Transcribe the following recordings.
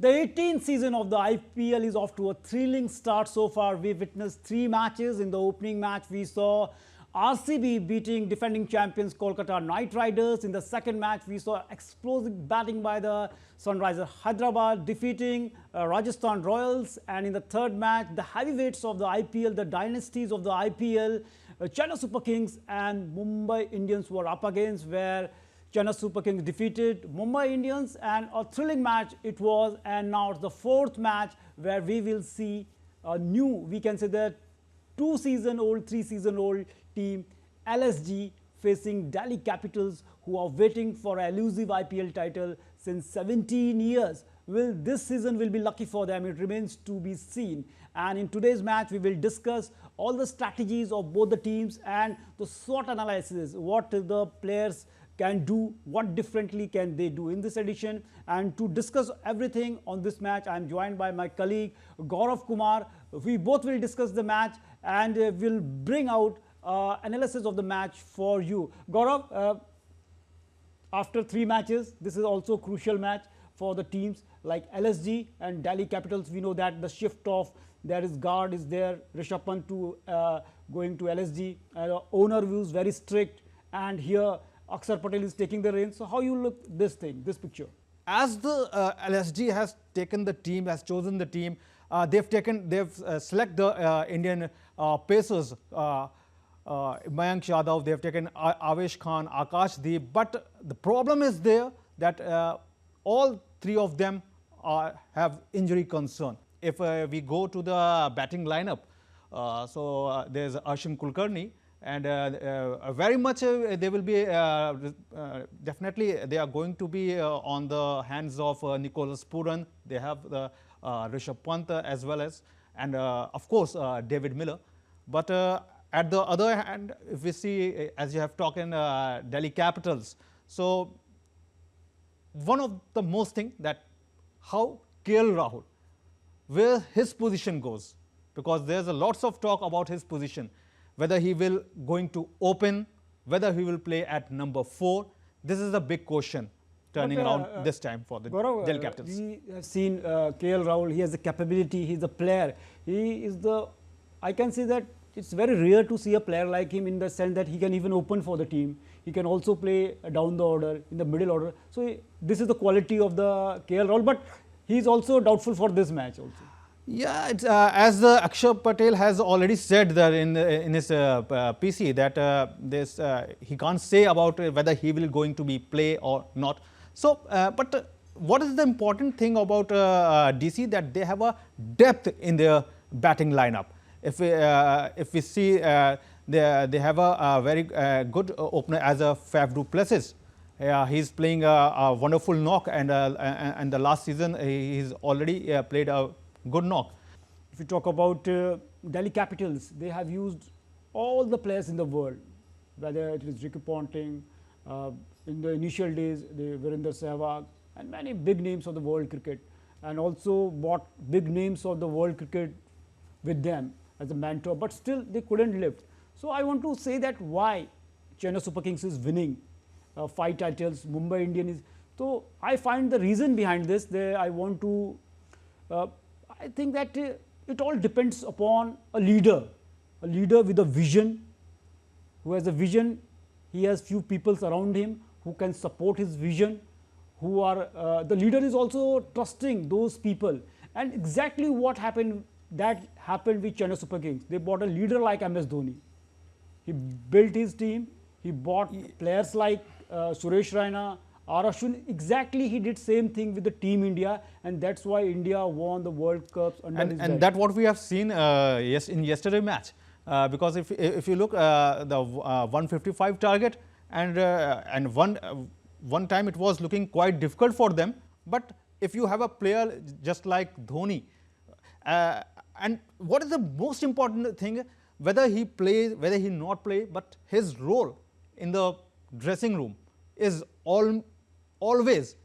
The 18th season of the IPL is off to a thrilling start so far. We witnessed 3 matches. In the opening match, we saw RCB beating defending champions Kolkata Knight Riders. In the second match, we saw explosive batting by the Sunrisers Hyderabad defeating Rajasthan Royals. And in the third match, the heavyweights of the IPL, the dynasties of the IPL, Chennai Super Kings and Mumbai Indians were up against, where Chennai Super Kings defeated Mumbai Indians, and a thrilling match it was. And now it's the fourth match where we will see a new, we can say that 2-season-old, 3-season-old team LSG facing Delhi Capitals, who are waiting for an elusive IPL title since 17 years. Will this season will be lucky for them? It remains to be seen. And in today's match, we will discuss all the strategies of both the teams and the SWOT analysis, what the players can do, what differently can they do in this edition. And to discuss everything on this match, I am joined by my colleague Gaurav Kumar. We both will discuss the match and will bring out analysis of the match for you. Gaurav, after 3 matches, this is also a crucial match for the teams like LSG and Delhi Capitals. We know that the shift of there is guard is there, Rishabh Pant to going to LSG. Owner views very strict, and here Axar Patel is taking the reins. So how you look this picture? As the LSG has taken the team, has chosen the team, they've select the Indian pacers, Mayank Yadav, they've taken Avesh Khan, Akashdeep, but the problem is there that all 3 of them have injury concern. If we go to the batting lineup, there's Ashim Kulkarni, and very much they will be definitely they are going to be on the hands of Nicholas Puran. They have the Rishabh Pant as well as, and of course David Miller. But at the other hand, if we see, as you have talked in Delhi Capitals, so one of the most thing that how KL Rahul, where his position goes, because there's a lots of talk about his position, whether he will going to open, whether he will play at number 4. This is a big question turning around this time for the Delhi Capitals. We have seen KL Rahul. He has the capability. He's a player. He is the, I can say that it's very rare to see a player like him, in the sense that he can even open for the team. He can also play down the order, in the middle order. So this is the quality of the KL Rahul, but he's also doubtful for this match also. Yeah, it's, as Axar Patel has already said that in his PC, that he can't say about whether he will going to be play or not. So, but what is the important thing about DC, that they have a depth in their batting lineup. If we see, they have a very good opener as a Faf du Plessis. He's playing a wonderful knock, and the last season he's already played a good knock. If you talk about Delhi Capitals, they have used all the players in the world, whether it is Ricky Ponting, in the initial days, Virender Sehwag, and many big names of the world cricket, and also bought big names of the world cricket with them as a mentor, but still they couldn't lift. So I want to say that why Chennai Super Kings is winning 5 titles, Mumbai Indians is. So I find the reason behind this. I want to I think that it all depends upon a leader with a vision, who has a vision. He has few people around him who can support his vision, who are, the leader is also trusting those people. And exactly what happened, that happened with Chennai Super Kings. They bought a leader like MS Dhoni. He built his team. He bought players like Suresh Raina, Ashwin. Exactly, he did same thing with the Team India, and that's why India won the World Cups under his belt. And that what we have seen in yesterday match, because if you look the 155 target, and one time it was looking quite difficult for them. But if you have a player just like Dhoni, and what is the most important thing, whether he plays, whether he not play, but his role in the dressing room is always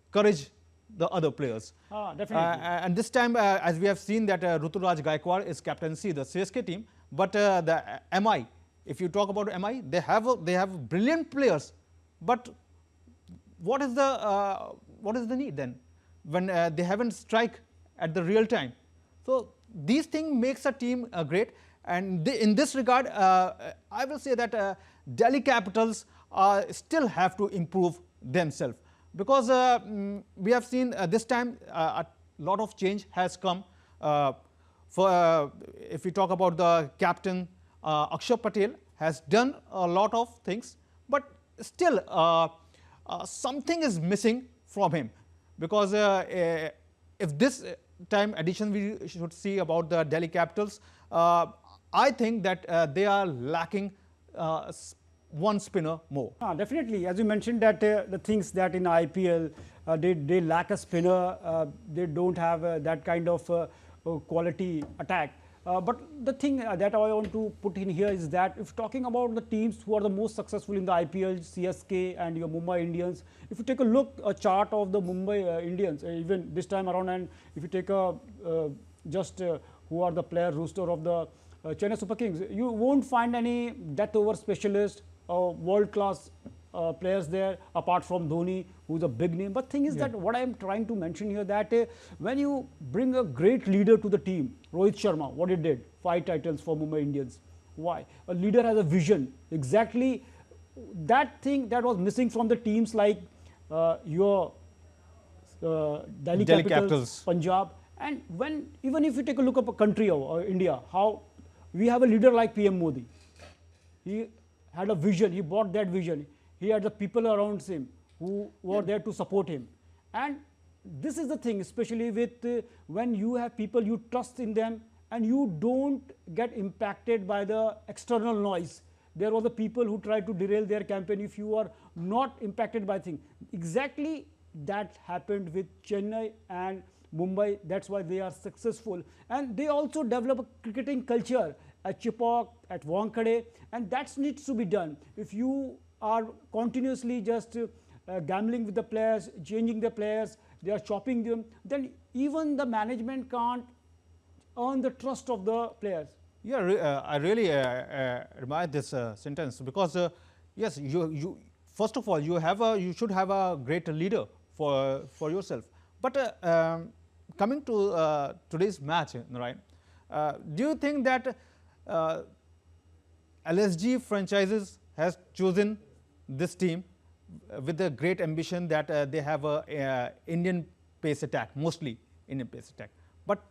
encourage the other players. Definitely. And this time, as we have seen that Ruturaj Gaikwad is captaincy the CSK team, but the MI, if you talk about MI, they have brilliant players, but what is the need then? when they haven't strike at the real time. So these things makes a team great, and in this regard, I will say that Delhi Capitals still have to improve themselves, because we have seen this time a lot of change has come. If we talk about the captain, Akshar Patel has done a lot of things, but still something is missing from him, because if this time addition we should see about the Delhi Capitals, I think that they are lacking one spinner more. Definitely, as you mentioned that the things that in IPL they lack a spinner, they don't have that kind of quality attack. But the thing that I want to put in here is that if talking about the teams who are the most successful in the IPL, CSK and your Mumbai Indians, if you take a look, a chart of the Mumbai Indians, even this time around, and if you take a who are the player roster of the Chennai Super Kings, you won't find any death over specialist or world-class players there apart from Dhoni, who's a big name. But thing is that what I am trying to mention here, that when you bring a great leader to the team, Rohit Sharma, what he did, 5 titles for Mumbai Indians. Why? A leader has a vision. Exactly that thing that was missing from the teams like your Delhi Capitals, Punjab. And even if you take a look at a country of India, how we have a leader like PM Modi. He had a vision, he bought that vision. He had the people around him who were there to support him. And this is the thing, especially with when you have people you trust in them and you don't get impacted by the external noise. There were the people who tried to derail their campaign if you are not impacted by things. Exactly that happened with Chennai and Mumbai. That's why they are successful. And they also develop a cricketing culture at Chipok, at Wankhede, and that needs to be done. If you are continuously just gambling with the players, changing the players, they are chopping them, then even the management can't earn the trust of the players. Yeah, I really admire this sentence, because yes, you first of all you should have a great leader for yourself. But coming to today's match, right? Do you think that LSG franchises has chosen this team with the great ambition that they have a Indian pace attack, mostly Indian pace attack, but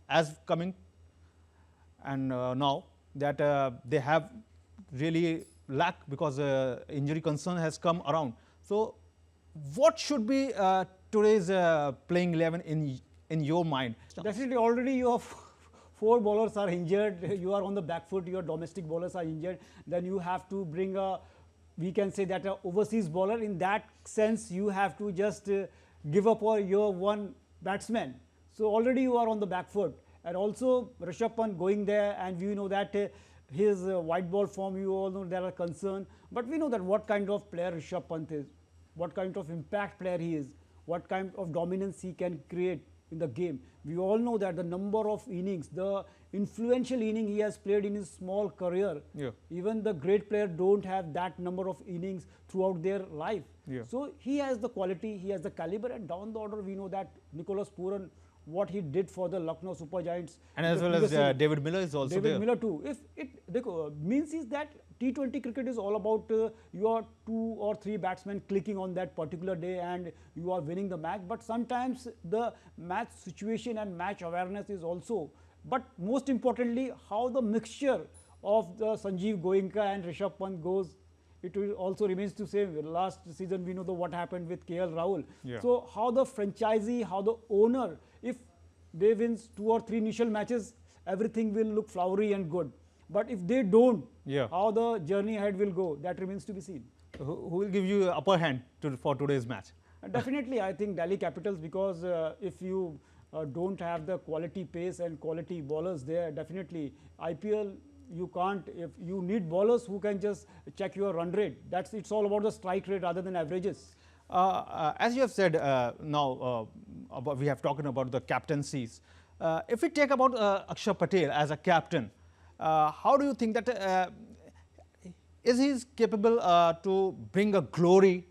as coming and now that they have really lack, because injury concern has come around. So what should be today's playing 11 in your mind? Definitely, already you have 4 bowlers are injured, you are on the back foot, your domestic bowlers are injured, then you have to bring a, we can say that a overseas bowler. In that sense, you have to just give up your one batsman. So already you are on the back foot. And also Rishabh Pant going there, and we know that his white ball form, you all know there are concerns. But we know that what kind of player Rishabh Pant is, what kind of impact player he is, what kind of dominance he can create in the game. We all know that the number of innings, the influential inning he has played in his small career, even the great player don't have that number of innings throughout their life. So he has the quality, he has the caliber, and down the order we know that Nicholas Pooran, what he did for the Lucknow Super Giants. And as well as David Miller is also there. David Miller too. If it means is that T20 cricket is all about your 2 or 3 batsmen clicking on that particular day and you are winning the match. But sometimes the match situation and match awareness is also. But most importantly, how the mixture of the Sanjeev Goenka and Rishabh Pant goes, it will also remains to say. Last season we know what happened with KL Rahul. So how the franchisee, how the owner, if they wins 2 or 3 initial matches, everything will look flowery and good. But if they don't, how the journey ahead will go, that remains to be seen. Who will give you upper hand for today's match? Definitely, I think Delhi Capitals, because if you don't have the quality pace and quality bowlers there, definitely IPL you can't. If you need bowlers who can just check your run rate, it's all about the strike rate rather than averages. As you have said, now we have talked about the captaincies. If we take about Akshar Patel as a captain, how do you think that is he capable to bring a glory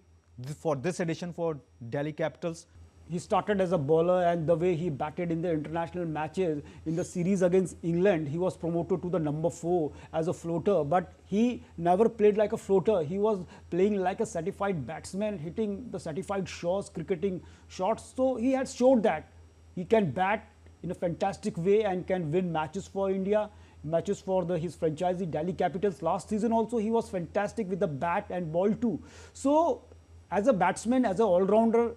for this edition for Delhi Capitals? he started as a bowler, and the way he batted in the international matches in the series against England, he was promoted to the number 4 as a floater, but he never played like a floater. He was playing like a certified batsman, hitting the certified shots, cricketing shots. So he had showed that he can bat in a fantastic way and can win matches for India, matches for his franchisee Delhi Capitals. Last season also he was fantastic with the bat and ball too. So as a batsman, as an all-rounder,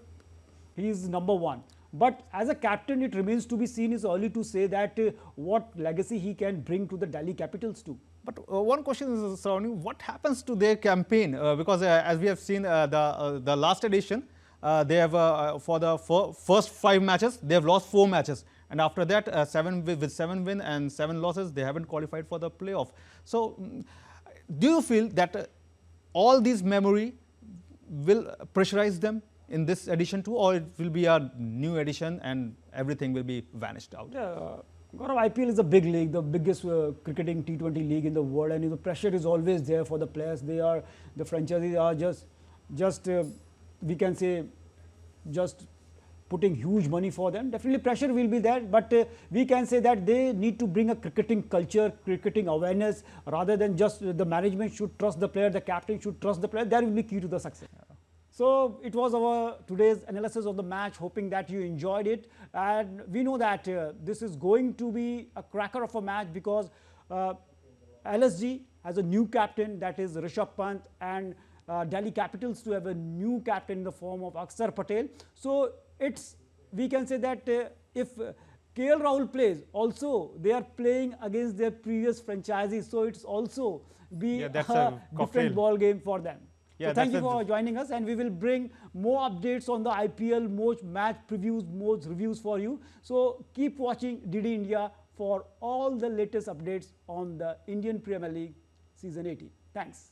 he is number 1. But as a captain, it remains to be seen. It's early to say that what legacy he can bring to the Delhi Capitals too. But one question is surrounding what happens to their campaign, because as we have seen the last edition, they have for the first 5 matches they have lost 4 matches, and after that 7 win and 7 losses, they haven't qualified for the playoff. So do you feel that all these memory will pressurize them in this edition too, or it will be a new edition and everything will be vanished out? Gaurav, IPL is a big league, the biggest cricketing T20 league in the world, and the pressure is always there for the players. The franchises are just we can say, just putting huge money for them. Definitely pressure will be there, but we can say that they need to bring a cricketing culture, cricketing awareness, rather than just the management should trust the player, the captain should trust the player. That will be key to the success. So it was our today's analysis of the match, hoping that you enjoyed it. And we know that this is going to be a cracker of a match, because LSG has a new captain, that is Rishabh Pant, and Delhi Capitals to have a new captain in the form of Axar Patel. So we can say that if KL Rahul plays, also they are playing against their previous franchises, so it's also be a different ball game for them. So thank you for joining us, and we will bring more updates on the IPL, more match previews, more reviews for you. So keep watching DD India for all the latest updates on the Indian Premier League Season 18. Thanks.